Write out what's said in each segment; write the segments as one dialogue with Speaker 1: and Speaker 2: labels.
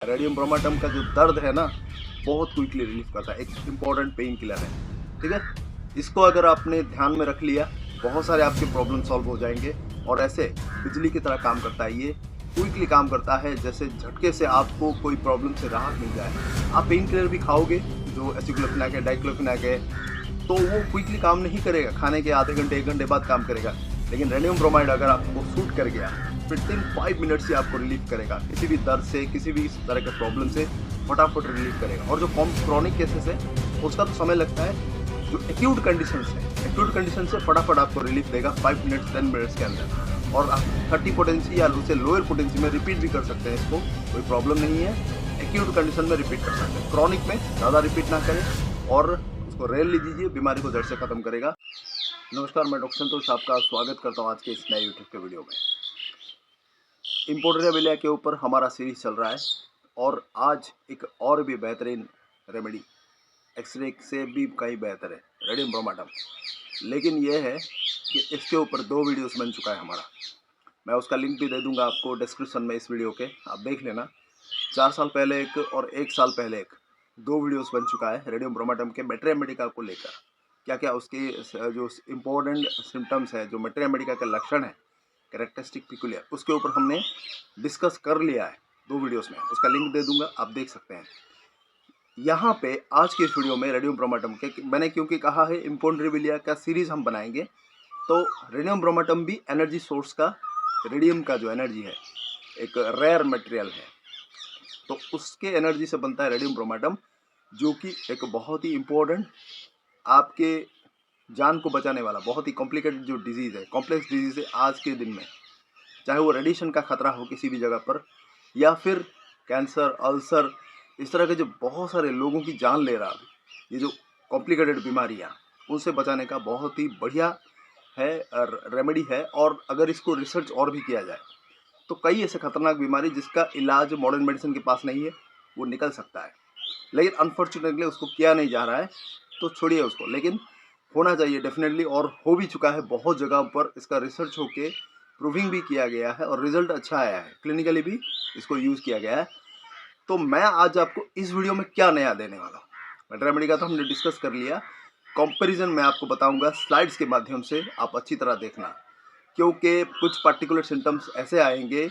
Speaker 1: Radium ब्रोमाटम का जो दर्द है ना, बहुत क्विकली रिलीफ करता है, एक इम्पॉर्टेंट पेन किलर है। ठीक है, इसको अगर आपने ध्यान में रख लिया, बहुत सारे आपके प्रॉब्लम सॉल्व हो जाएंगे। और ऐसे बिजली की तरह काम करता है, ये क्विकली काम करता है, जैसे झटके से आपको कोई प्रॉब्लम से राहत मिल जाए। आप पेन किलर भी खाओगे, जो एसिक्लोफेनाक है, डाइक्लोफेनाक है, तो वो क्विकली काम नहीं करेगा, खाने के आधे घंटे 1 घंटे बाद काम करेगा। लेकिन रेडियम ब्रोमाइड अगर आपको सूट कर गया, विदिन 5 मिनट से आपको रिलीफ करेगा, किसी भी दर्द से, किसी भी इस तरह के प्रॉब्लम से फटाफट रिलीफ करेगा। और जो क्रॉनिक केसेस है उसका तो समय लगता है, जो एक्यूट कंडीशन है, एक्यूट कंडीशन से फटाफट आपको रिलीफ देगा 5 मिनट्स 10 मिनट्स के अंदर। और आप 30 पोटेंसी या उसे लोअर पोटेंसी में रिपीट भी कर सकते हैं, इसको कोई प्रॉब्लम नहीं है। एक्यूट कंडीशन में रिपीट कर सकते हैं, क्रॉनिक में ज़्यादा रिपीट ना करें और उसको रेयरली दीजिए, बीमारी को जड़ से खत्म करेगा। नमस्कार, मैं डॉक्टर संतोष आपका स्वागत करता हूँ आज के इस नए यूट्यूब के वीडियो में। इम्पोर्टेरिया के ऊपर हमारा सीरीज चल रहा है और आज एक और भी बेहतरीन रेमेडी, एक्सरे से भी कहीं बेहतर है, रेडियम ब्रोमाटम। लेकिन यह है कि इसके ऊपर 2 वीडियोस बन चुका है हमारा। मैं उसका लिंक भी दे दूंगा आपको डिस्क्रिप्शन में इस वीडियो के, आप देख लेना। 4 साल पहले एक और 1 साल पहले एक, 2 वीडियोस बन चुका है रेडियम ब्रोमाटम के मेट्रिया मेडिका को लेकर। क्या क्या उसके जो इम्पोर्टेंट सिम्टम्स है, जो मेट्रिया मेडिका के लक्षण है, कैरेक्टरिस्टिक पिकुलियर, उसके ऊपर हमने डिस्कस कर लिया है 2 वीडियोस में। उसका लिंक दे दूंगा, आप देख सकते हैं। यहाँ पे आज की इस वीडियो में रेडियम ब्रोमाटम के मैंने क्योंकि कहा है इम्पोर्टेरिया का सीरीज हम बनाएंगे, तो रेडियम ब्रोमाटम भी एनर्जी सोर्स का, रेडियम का जो एनर्जी है एक रेयर मटेरियल है, तो उसके एनर्जी से बनता है रेडियम ब्रोमाटम, जो कि एक बहुत ही इम्पोर्टेंट, आपके जान को बचाने वाला, बहुत ही कॉम्प्लिकेटेड जो डिजीज़ है, कॉम्प्लेक्स डिजीज़ है आज के दिन में, चाहे वो रेडिएशन का खतरा हो किसी भी जगह पर, या फिर कैंसर, अल्सर, इस तरह के जो बहुत सारे लोगों की जान ले रहा है, ये जो कॉम्प्लिकेटेड बीमारियाँ, उनसे बचाने का बहुत ही बढ़िया है रेमेडी है। और अगर इसको रिसर्च और भी किया जाए तो कई ऐसे खतरनाक बीमारी जिसका इलाज मॉडर्न मेडिसिन के पास नहीं है, वो निकल सकता है। लेकिन अनफॉर्चुनेटली उसको किया नहीं जा रहा है, तो छोड़िए उसको, लेकिन होना चाहिए डेफिनेटली, और हो भी चुका है। बहुत जगह पर इसका रिसर्च होके प्रूविंग भी किया गया है और रिजल्ट अच्छा आया है, क्लिनिकली भी इसको यूज़ किया गया है। तो मैं आज आपको इस वीडियो में क्या नया देने वाला हूँ, मेट्रिया मेडिका तो हमने डिस्कस कर लिया, कंपैरिजन मैं आपको बताऊंगा स्लाइड्स के माध्यम से, आप अच्छी तरह देखना, क्योंकि कुछ पर्टिकुलर सिम्टम्स ऐसे आएंगे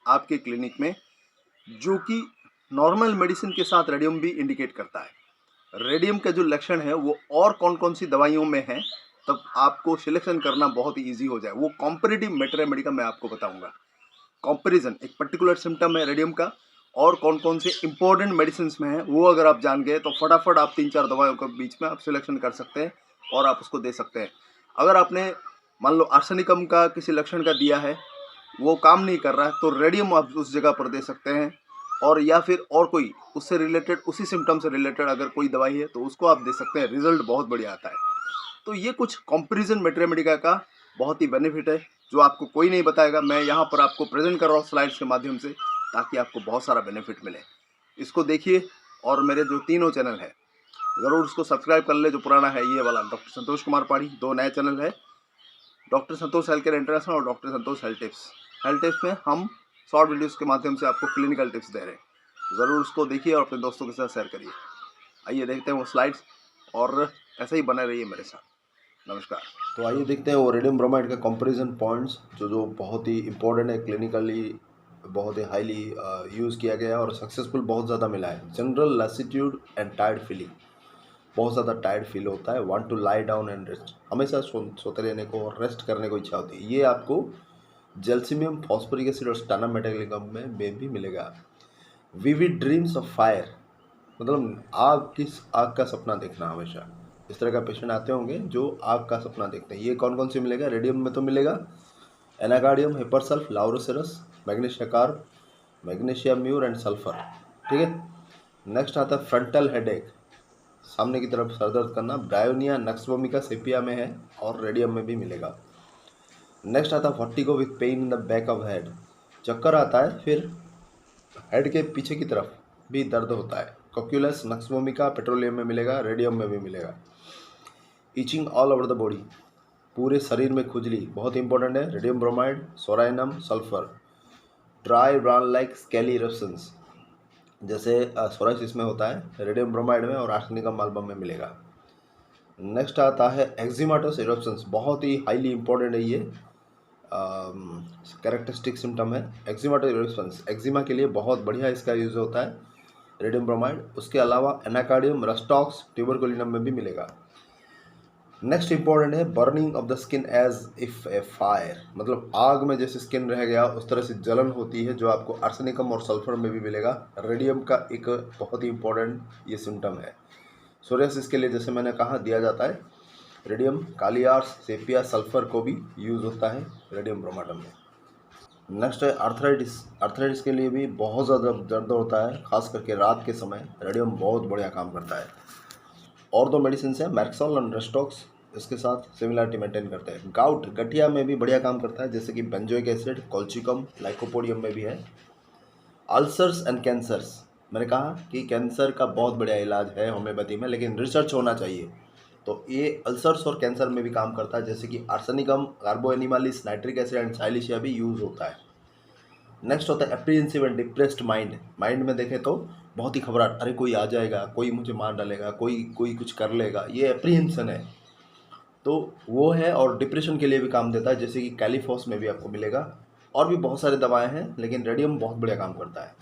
Speaker 1: आपके क्लिनिक में जो कि नॉर्मल मेडिसिन के साथ रेडियम भी इंडिकेट करता है। रेडियम का जो लक्षण है वो और कौन कौन सी दवाइयों में है, तब आपको सिलेक्शन करना बहुत ही ईजी हो जाए। वो कॉम्पेरेटिव मेट्रिया मेडिका मैं आपको बताऊंगा। कंपैरिजन, एक पर्टिकुलर सिम्टम है रेडियम का और कौन कौन से इंपॉर्टेंट मेडिसिन में है, वो अगर आप जान गए तो फटाफट आप 3-4 दवाइयों के बीच में आप सिलेक्शन कर सकते हैं और आप उसको दे सकते हैं। अगर आपने मान लो आर्सेनिकम का किसी लक्षण का दिया है, वो काम नहीं कर रहा है, तो रेडियम आप उस जगह पर दे सकते हैं। और या फिर और कोई उससे रिलेटेड, उसी सिम्टम से रिलेटेड अगर कोई दवाई है तो उसको आप दे सकते हैं, रिजल्ट बहुत बढ़िया आता है। तो ये कुछ कंपैरिजन मेट्रिया मेडिका का बहुत ही बेनिफिट है, जो आपको कोई नहीं बताएगा। मैं यहाँ पर आपको प्रेजेंट कर रहा हूँ स्लाइड्स के माध्यम से, ताकि आपको बहुत सारा बेनिफिट मिले। इसको देखिए, और मेरे जो तीनों चैनल है ज़रूर उसको सब्सक्राइब कर ले। जो पुराना है ये वाला डॉक्टर संतोष कुमार पाड़ी, 2 नए चैनल है, डॉक्टर संतोष हेल्थ केयर इंटरनेशनल और डॉक्टर संतोष हेल्थ टिप्स। हेल्थ टिप्स में हम शॉर्ट वीडियोस के माध्यम से आपको क्लिनिकल टिप्स दे रहे हैं, ज़रूर उसको देखिए और अपने दोस्तों के साथ शेयर करिए। आइए देखते हैं वो स्लाइड्स, और ऐसे ही बने रहिए मेरे साथ। नमस्कार। तो आइए देखते हैं वो रेडियम ब्रोमाइड का कंपैरिजन पॉइंट्स, जो बहुत ही इंपॉर्टेंट है, क्लिनिकली बहुत ही हाईली यूज़ किया गया है और सक्सेसफुल बहुत ज़्यादा मिला है। General lassitude and tired feeling, बहुत ज़्यादा टायर्ड फील होता है, want to lie down and rest, हमेशा सोते रहने को और रेस्ट करने को इच्छा होती है, ये आपको जेल्सिमियम, फॉस्फोरिक एसिड और स्टाना मेटालिकम में भी मिलेगा। विविड ड्रीम्स ऑफ फायर, मतलब आग का सपना देखना हमेशा, इस तरह का पेशेंट आते होंगे जो आग का सपना देखते हैं। ये कौन कौन से मिलेगा, रेडियम में तो मिलेगा anacardium, hepar sulph, laurocerasus, magnesia carb, magnesia mur and sulphur. ठीक है, नेक्स्ट आता है फ्रंटल हेडेक, सामने की तरफ सर दर्द करना, ब्रायोनिया नक्सवोमिका सेपिया में है और रेडियम में भी मिलेगा। नेक्स्ट आता है vertigo with pain in the back of head, चक्कर आता है, फिर हेड के पीछे की तरफ भी दर्द होता है। कॉक्यूलस नक्सवोमिका पेट्रोलियम में मिलेगा, रेडियम में भी मिलेगा। Itching all over the body, पूरे शरीर में खुजली, बहुत इंपॉर्टेंट है, radium bromide, psorinum, sulphur. Dry brown like scaly eruptions, जैसे सोराइसिस में होता है, रेडियम ब्रोमाइड में और आर्सेनिकम माल्बम में मिलेगा। नेक्स्ट आता है एक्जिमाटोस इरप्शंस, बहुत ही हाईली इंपॉर्टेंट है ये कैरेक्टरिस्टिक सिम्टम है एक्जिमाटोस इरप्शंस। एक्जिमा के लिए बहुत बढ़िया इसका यूज़ होता है रेडियम ब्रोमाइड। उसके अलावा एनाकार्डियम, रस्टॉक्स, ट्यूबरकुलिनम में भी मिलेगा। नेक्स्ट इंपॉर्टेंट है burning of the skin as if a fire, मतलब आग में जैसे स्किन रह गया उस तरह से जलन होती है, जो आपको आर्सेनिकम और सल्फर में भी मिलेगा। रेडियम का एक बहुत ही इंपॉर्टेंट ये सिम्टम है। सोरियासिस के लिए जैसे मैंने कहा दिया जाता है रेडियम, कालियार्स, सेपिया, सल्फर को भी यूज़ होता है रेडियम ब्रोमाटम में। नेक्स्ट है आर्थराइटिस। आर्थराइटिस के लिए भी बहुत ज़्यादा दर्द होता है, खास करके रात के समय रेडियम बहुत बढ़िया काम करता है। और दो मेडिसिन है मैक्सॉल और रेस्टॉक्स, इसके साथ सिमिलरिटी मेंटेन करते हैं। गाउट, गठिया में भी बढ़िया काम करता है, जैसे कि बेंजोइक एसिड, कोल्चिकम, लाइकोपोडियम में भी है। अल्सर्स एंड कैंसर्स, मैंने कहा कि कैंसर का बहुत बढ़िया इलाज है होम्योपैथी में, लेकिन रिसर्च होना चाहिए। तो ये अल्सर्स और कैंसर में भी काम करता है, जैसे कि arsenicum, carbo animalis, nitric acid and silicea भी यूज़ होता है। नेक्स्ट होता है apprehensive and depressed mind. Mind में देखें तो बहुत ही घबराहट, अरे कोई आ जाएगा, कोई मुझे मार डालेगा, कोई कोई कुछ कर लेगा, ये एप्रीहेंशन है, तो वो है। और डिप्रेशन के लिए भी काम देता है, जैसे कि कैलिफॉस में भी आपको मिलेगा। और भी बहुत सारी दवाएं हैं, लेकिन रेडियम बहुत बढ़िया काम करता है।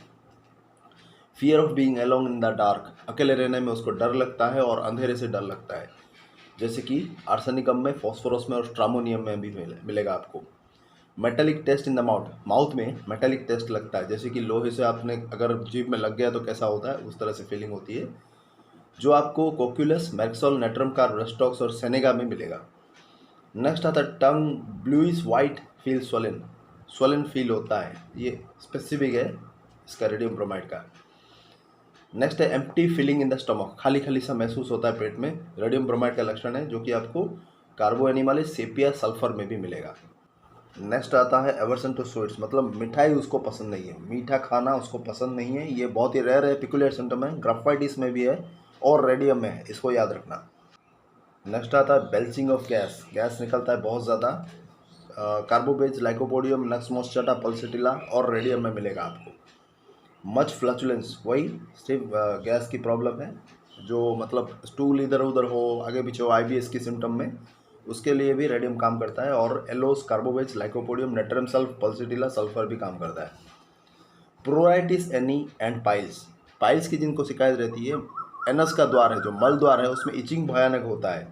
Speaker 1: Fear of being alone in the dark, अकेले रहने में उसको डर लगता है और अंधेरे से डर लगता है, जैसे कि आर्सेनिकम में, फॉस्फोरस में और स्ट्रामोनियम में भी मिलेगा आपको। Metallic taste in the mouth, mouth में मेटेलिक टेस्ट लगता है, जैसे कि लोहे से आपने अगर जीभ में लग गया तो कैसा होता है, उस तरह से फीलिंग होती है, जो आपको कोक्यूलस, मैक्सोल, नेट्रम कार्ब, रेस्टॉक्स और सेनेगा में मिलेगा। नेक्स्ट आता है tongue bluish white, feel swollen, swollen feel होता है, ये स्पेसिफिक है इसका रेडियम ब्रोमाइड का। नेक्स्ट है empty feeling in the stomach, खाली खाली सा महसूस होता है पेट में, रेडियम ब्रोमाइड का लक्षण है, जो कि आपको कार्बो एनिमालिस, सेपिया, सल्फर में भी मिलेगा। नेक्स्ट आता है एवर्सन टू स्वीट्स, मतलब मिठाई उसको पसंद नहीं है, मीठा खाना उसको पसंद नहीं है। ये बहुत ही रेयर है, पिकुलियर सिम्टम है, ग्राफाइटिस में भी है और रेडियम में है, इसको याद रखना। नेक्स्ट आता है बेल्चिंग ऑफ गैस, गैस निकलता है बहुत ज़्यादा, कार्बोबेज, लाइकोपोडियम, नक्स मोस्टाटा, पल्सेटिला और रेडियम में मिलेगा आपको। मच फ्लचुलेंस, वही सिर्फ गैस की प्रॉब्लम है, जो मतलब स्टूल इधर उधर हो, आगे पीछे हो, IBS की सिम्टम में, उसके लिए भी रेडियम काम करता है। और aloes, carbo veg, lycopodium, natrum sulph, pulsatilla, sulphur भी काम करता है। Pruritus ani and piles, piles की जिनको शिकायत रहती है, एनस का द्वार है, जो मल द्वार है, उसमें इचिंग भयानक होता है,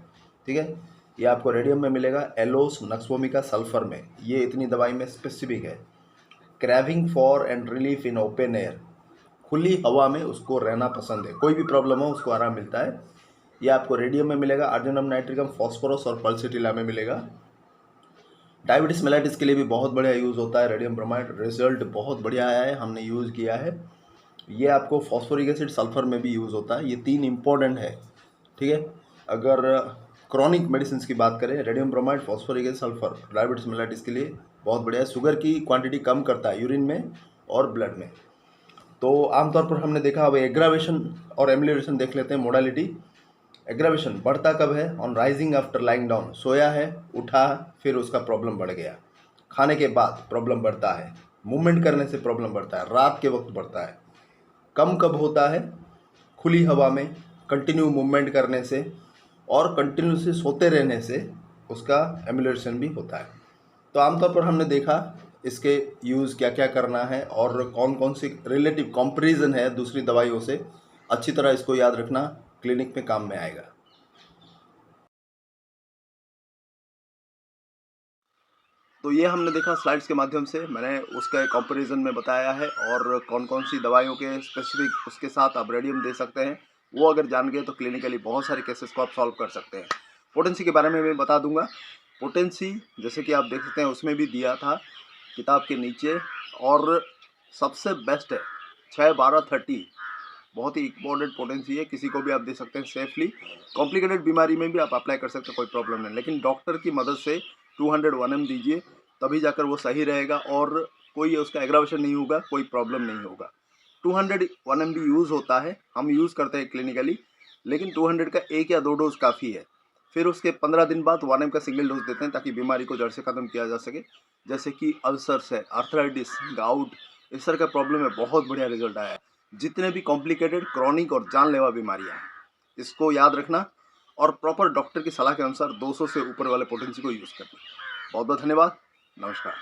Speaker 1: ठीक है, ये आपको रेडियम में मिलेगा, एलोस, नक्सवोमिका, सल्फर में, ये इतनी दवाई में स्पेसिफिक है। Craving for and relief in open air, खुली हवा में उसको रहना पसंद है, कोई भी प्रॉब्लम हो उसको आराम मिलता है, ये आपको रेडियम में मिलेगा, अर्जिनम, नाइट्रिकम, फॉस्फोरस और पल्सिटिला में मिलेगा। डायबिटीज मेलाइटिस के लिए भी बहुत बढ़िया यूज़ होता है रेडियम ब्रोमाइड, रिजल्ट बहुत बढ़िया आया है, हमने यूज़ किया है। ये आपको फॉस्फोरिक एसिड, सल्फर में भी यूज़ होता है, ये तीन इंपॉर्टेंट है, ठीक है। अगर क्रॉनिक मेडिसिन की बात करें, radium bromide, phosphoric acid, sulphur diabetes mellitus के लिए बहुत बढ़िया है, शुगर की क्वांटिटी कम करता है यूरिन में और ब्लड में। तो आमतौर पर हमने देखा, अब एग्रावेशन और एमिलियोरेशन देख लेते हैं। मोडालिटी, एग्रावेशन बढ़ता कब है, on rising after lying down, सोया है, उठा, फिर उसका प्रॉब्लम बढ़ गया, खाने के बाद प्रॉब्लम बढ़ता है, मूवमेंट करने से प्रॉब्लम बढ़ता है, रात के वक्त बढ़ता है। कम कब होता है, खुली हवा में कंटिन्यू मूवमेंट करने से और कंटिन्यूसली सोते रहने से उसका एमिलियोरेशन भी होता है। तो आमतौर पर हमने देखा इसके यूज़ क्या क्या करना है और कौन कौन सी रिलेटिव कंपैरिजन है दूसरी दवाइयों से, अच्छी तरह इसको याद रखना, क्लिनिक में काम में आएगा। तो ये हमने देखा स्लाइड्स के माध्यम से, मैंने उसका एक कंपैरिजन में बताया है, और कौन कौन सी दवाइयों के स्पेसिफिक उसके साथ आप रेडियम दे सकते हैं, वो अगर जान गए तो क्लिनिकली बहुत सारे केसेस को आप सॉल्व कर सकते हैं। पोटेंसी के बारे में मैं बता दूंगा। पोटेंसी जैसे कि आप देख सकते हैं उसमें भी दिया था किताब के नीचे, और सबसे बेस्ट है 6-12-30, बहुत ही इम्पोर्टेंट पोटेंसी है, किसी को भी आप दे सकते हैं सेफली। कॉम्प्लिकेटेड बीमारी में भी आप अप्लाई कर सकते हैं, कोई प्रॉब्लम नहीं, लेकिन डॉक्टर की मदद से 200 1 दीजिए, तभी जाकर वो सही रहेगा और कोई उसका एग्रावेशन नहीं होगा, कोई प्रॉब्लम नहीं होगा। 200 1 यूज़ होता है, हम यूज़ करते हैं क्लिनिकली, लेकिन 200 का 1 या 2 डोज काफ़ी है। फिर उसके 15 दिन बाद 1 का सिंगल डोज देते हैं, ताकि बीमारी को जड़ से ख़त्म किया जा सके। जैसे कि अल्सर्स है, आर्थराइटिस, गाउट, इस तरह का प्रॉब्लम है, बहुत बढ़िया रिजल्ट आया है। जितने भी कॉम्प्लिकेटेड क्रॉनिक और जानलेवा बीमारियां हैं, इसको याद रखना और प्रॉपर डॉक्टर की सलाह के अनुसार 200 से ऊपर वाले पोटेंसी को यूज़ करना। बहुत बहुत धन्यवाद। नमस्कार।